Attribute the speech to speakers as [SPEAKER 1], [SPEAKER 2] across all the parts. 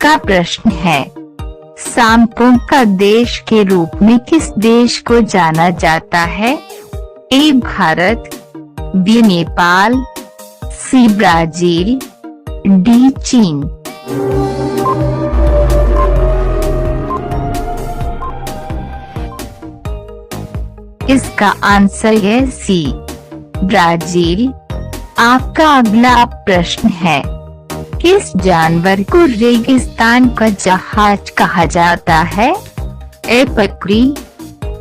[SPEAKER 1] आपका प्रश्न है, सांपों का देश के रूप में किस देश को जाना जाता है? A Bharat, B Nepal, C Brazil, D चीन। इसका आंसर है सी ब्राजील। आपका अगला प्रश्न है, किस जानवर को रेगिस्तान का जहाज कहा जाता है? ए बकरी,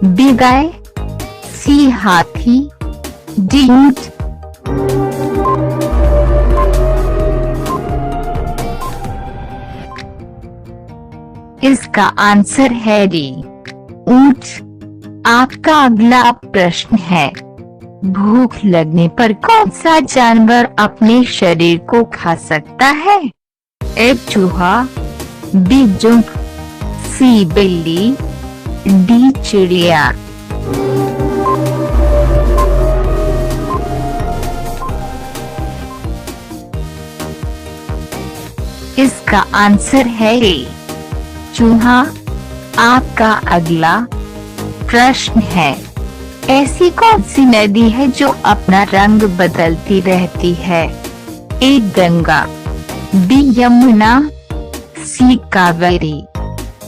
[SPEAKER 1] बी गाय, सी हाथी, डी ऊंट। इसका आंसर है डी ऊंट। आपका अगला प्रश्न है, भूख लगने पर कौन सा जानवर अपने शरीर को खा सकता है? ए चूहा, बी जोंक, सी बिल्ली, डी चिड़िया। इसका आंसर है ए चूहा। आपका अगला प्रश्न है, ऐसी कौन सी नदी है जो अपना रंग बदलती रहती है? ए गंगा, बी यमुना, सी कावेरी,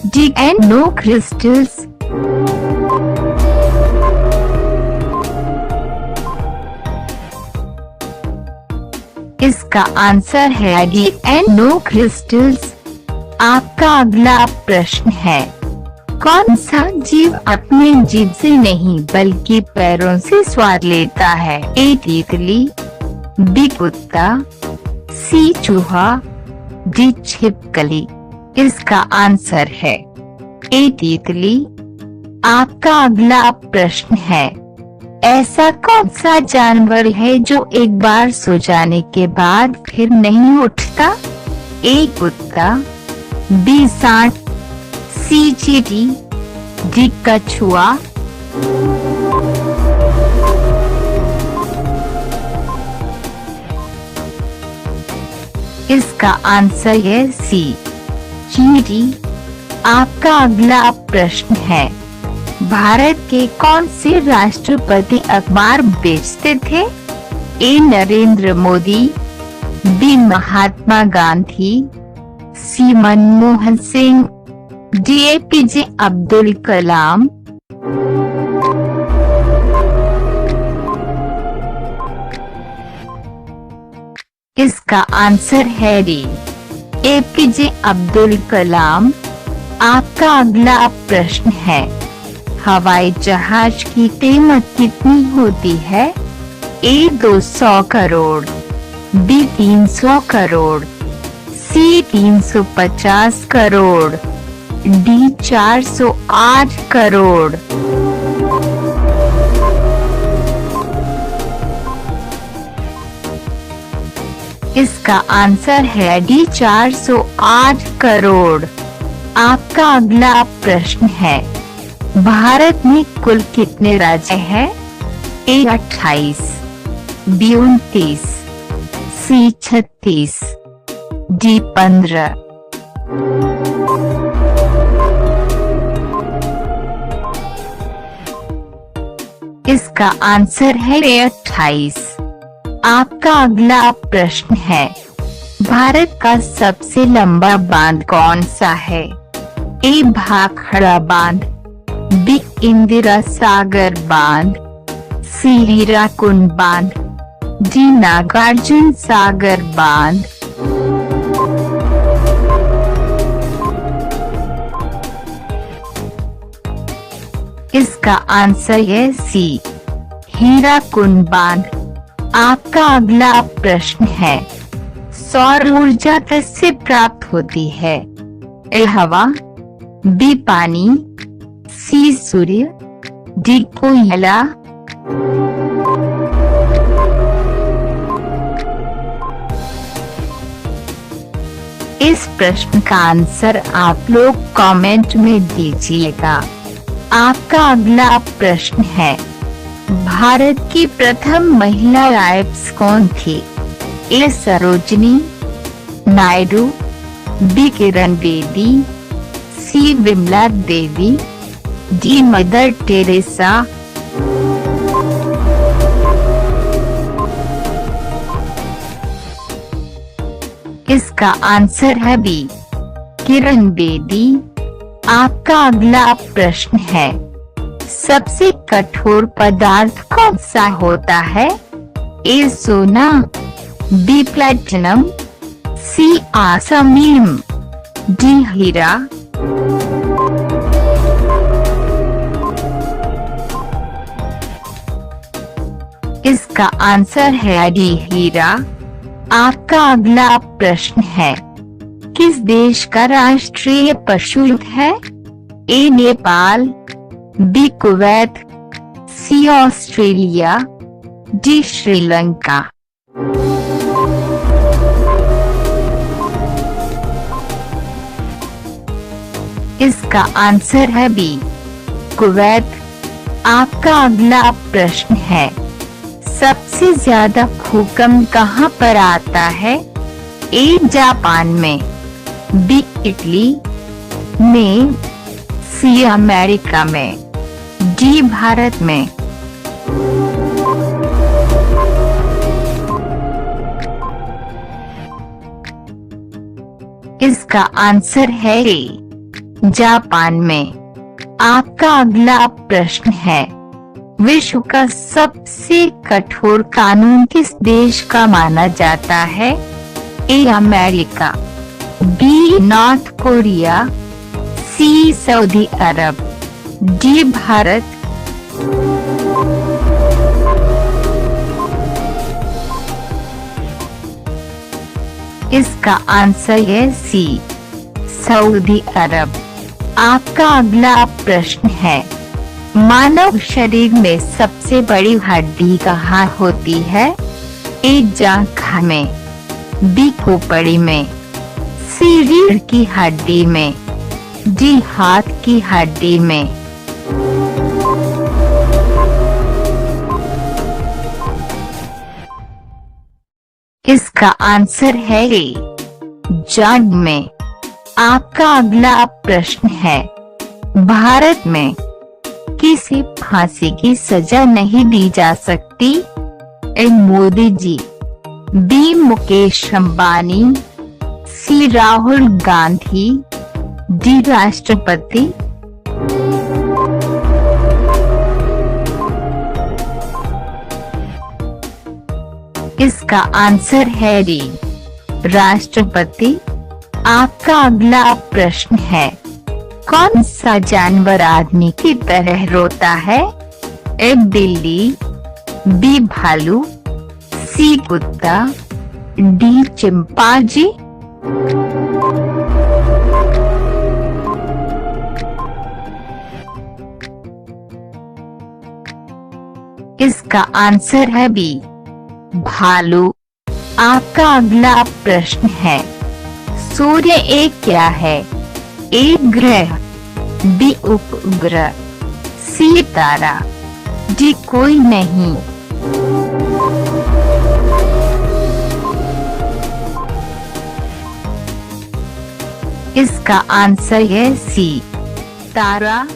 [SPEAKER 1] डी नो क्रिस्टल्स। इसका आंसर है डी नो क्रिस्टल्स। आपका अगला प्रश्न है, कौन सा जीव अपने जीभ से नहीं बल्कि पैरों से स्वाद लेता है? ए तितली, बी कुत्ता, सी चूहा, डी छिपकली। इसका आंसर है ए तितली। आपका अगला प्रश्न है, ऐसा कौन सा जानवर है जो एक बार सो जाने के बाद फिर नहीं उठता? ए कुत्ता, बी सांड, सी चींटी, डी कछुआ। इसका आंसर है सी चींटी। आपका अगला प्रश्न है, भारत के कौन से राष्ट्रपति अखबार बेचते थे? ए नरेंद्र मोदी, बी महात्मा गांधी, सी मनमोहन सिंह, डी एपीजे अब्दुल कलाम। इसका आंसर है डी एपीजे अब्दुल कलाम। आपका अगला प्रश्न है, हवाई जहाज की कीमत कितनी होती है? ए 200 करोड़, बी 300 करोड़, सी 350 करोड़, डी 408 करोड़। इसका आंसर है डी 408 करोड़। आपका अगला प्रश्न है, भारत में कुल कितने राज्य हैं? ए 28, बी 29, सी 36, डी 15। इसका आंसर है 28। आपका अगला प्रश्न है, भारत का सबसे लंबा बांध कौन सा है? ए भाखड़ा बांध, बी इंदिरा सागर बांध, सी हीराकुंड बांध, डी नागार्जुन सागर बांध। इसका आंसर है सी हीराकुंड बांध। आपका अगला प्रश्न है, सौर ऊर्जा किससे प्राप्त होती है? ए हवा, बी पानी, सी सूर्य, डी कोयला। इस प्रश्न का आंसर आप लोग कमेंट में दीजिएगा। आपका अगला प्रश्न है, भारत की प्रथम महिला आईएएस कौन थी? ए सरोजिनी नायडू, बी किरण बेदी, सी Vimla Devi, D mother Teresa. इसका आंसर है बी किरण बेदी। आपका अगला प्रश्न है, सबसे कठोर पदार्थ कौन सा होता है? ए सोना, बी प्लैटिनम, सी आसमीम, डी हीरा। इसका आंसर है डी हीरा। आपका अगला प्रश्न है, किस देश का राष्ट्रीय पशु है? ए नेपाल, बी कुवैत, सी ऑस्ट्रेलिया, डी श्रीलंका। इसका आंसर है बी कुवैत। आपका अगला प्रश्न है, सबसे ज्यादा भूकंप कहाँ पर आता है? ए जापान में, बी इटली में, सी अमेरिका में, डी भारत में। इसका आंसर है ए जापान में। आपका अगला प्रश्न है, विश्व का सबसे कठोर कानून किस देश का माना जाता है? A America, B North Korea, C Saudi Arab, D Bharat. इसका आंसर है सी सऊदी अरब। आपका अगला प्रश्न है, मानव शरीर में सबसे बड़ी हड्डी कहाँ होती है? ए जांघ में, बी खोपड़ी में, सी रीढ़ की हड्डी में, डी हाथ की हड्डी में। इसका आंसर है ए जांघ में। आपका अगला प्रश्न है, भारत में किसी फांसी की सजा नहीं दी जा सकती? ए मोदी जी, बी मुकेश अंबानी, सी राहुल गांधी, डी राष्ट्रपति। इसका आंसर है डी राष्ट्रपति। आपका अगला प्रश्न है, कौन सा जानवर आदमी की तरह रोता है? ए बिल्ली, बी भालू, सी कुत्ता, डी चिंपांजी। इसका आंसर है बी भालू। आपका अगला प्रश्न है, सूर्य एक क्या है? ए ग्रह, बी उपग्रह, सी तारा, डी कोई नहीं। इसका आंसर है सी तारा।